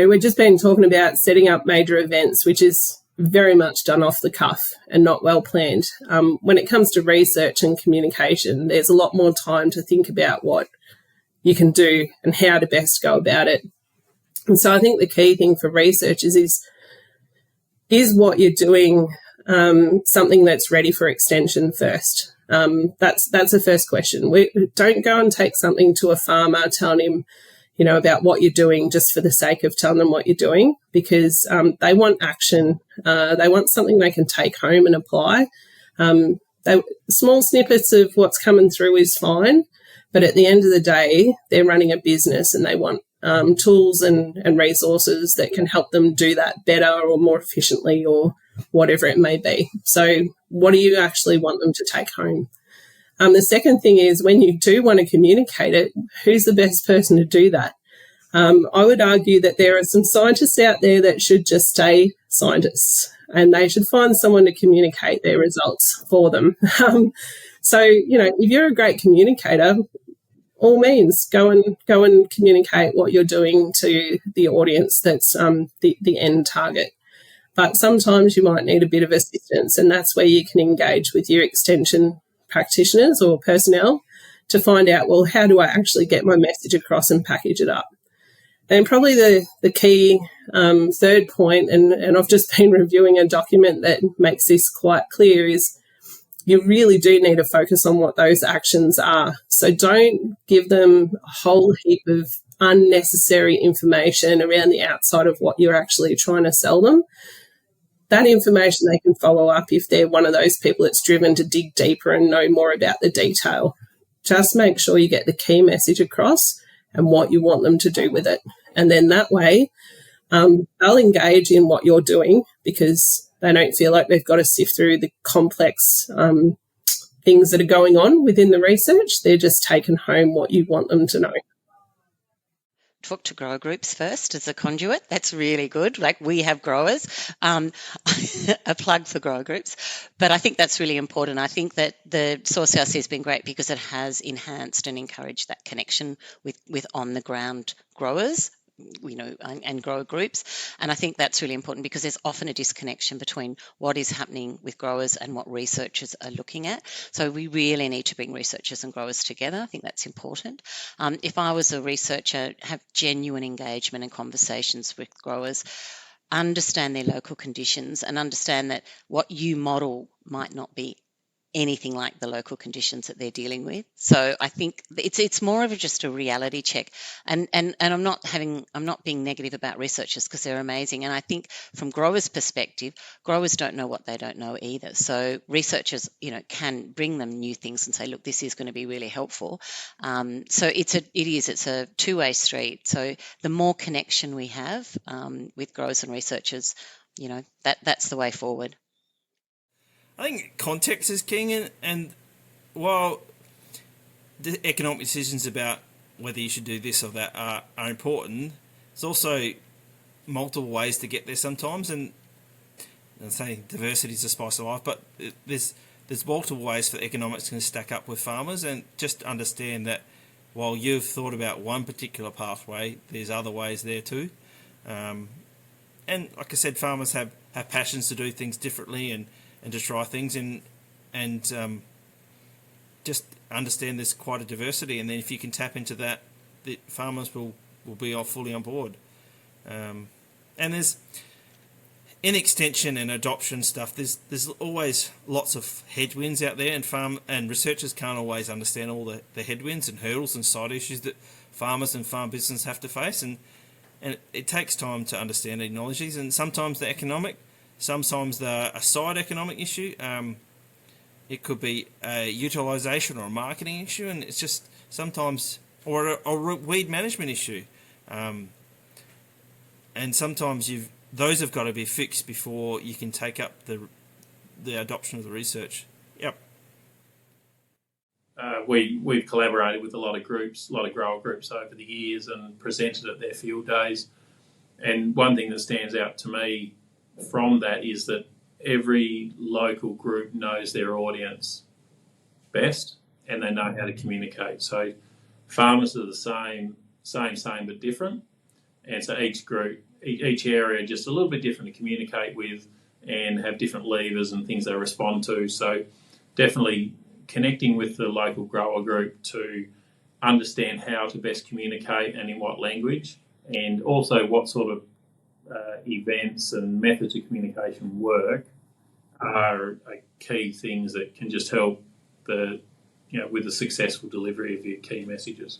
We've just been talking about setting up major events, which is very much done off the cuff and not well planned. When it comes to research and communication, there's a lot more time to think about what you can do and how to best go about it. And so I think the key thing for researchers is what you're doing something that's ready for extension first? That's the first question. We don't go and take something to a farmer telling him, about what you're doing just for the sake of telling them what you're doing, because they want action. They want something they can take home and apply. Small snippets of what's coming through is fine, but at the end of the day, they're running a business and they want tools and resources that can help them do that better or more efficiently or whatever it may be. So what do you actually want them to take home? The second thing is, when you do want to communicate it, who's the best person to do that? I would argue that there are some scientists out there that should just stay scientists, and they should find someone to communicate their results for them. So, if you're a great communicator, all means, go and communicate what you're doing to the audience that's the end target. But sometimes you might need a bit of assistance, and that's where you can engage with your extension practitioners or personnel to find out, well, how do I actually get my message across and package it up? And probably the key third point, and I've just been reviewing a document that makes this quite clear, is you really do need to focus on what those actions are. So don't give them a whole heap of unnecessary information around the outside of what you're actually trying to sell them. That information they can follow up if they're one of those people that's driven to dig deeper and know more about the detail. Just make sure you get the key message across and what you want them to do with it. And then that way, they'll engage in what you're doing because they don't feel like they've got to sift through the complex things that are going on within the research. They're just taking home what you want them to know. Talk to grower groups first as a conduit. That's really good. Like, we have growers, a plug for grower groups. But I think that's really important. I think that the Soil CRC has been great because it has enhanced and encouraged that connection with on-the-ground growers, and grower groups. And I think that's really important because there's often a disconnection between what is happening with growers and what researchers are looking at. So we really need to bring researchers and growers together. I think that's important. If I was a researcher, have genuine engagement and conversations with growers, understand their local conditions and understand that what you model might not be anything like the local conditions that they're dealing with. So I think it's more of just a reality check. And I'm not being negative about researchers because they're amazing. And I think from growers' perspective, growers don't know what they don't know either. So researchers, can bring them new things and say, look, this is going to be really helpful. So it's a two-way street. So the more connection we have with growers and researchers, that's the way forward. I think context is king, and while the economic decisions about whether you should do this or that are important, there's also multiple ways to get there sometimes, and I say diversity is the spice of life, but there's multiple ways for economics can stack up with farmers, and just understand that while you've thought about one particular pathway, there's other ways there too. And like I said, farmers have passions to do things differently and to try things and just understand there's quite a diversity, and then if you can tap into that, the farmers will be fully on board. And there's in extension and adoption stuff, there's always lots of headwinds out there, and researchers can't always understand all the headwinds and hurdles and side issues that farmers and farm business have to face, and it takes time to understand and acknowledge these, and sometimes they're economic. Sometimes they're a side economic issue. It could be a utilisation or a marketing issue, and it's just sometimes, or a weed management issue. And sometimes those have got to be fixed before you can take up the adoption of the research. Yep. We've collaborated with a lot of groups, a lot of grower groups over the years, and presented at their field days. And one thing that stands out to me from that is that every local group knows their audience best and they know how to communicate. So farmers are the same but different. And so each group, each area just a little bit different to communicate with and have different levers and things they respond to. So definitely connecting with the local grower group to understand how to best communicate and in what language, and also what sort of events and methods of communication work are key things that can just help with the successful delivery of your key messages.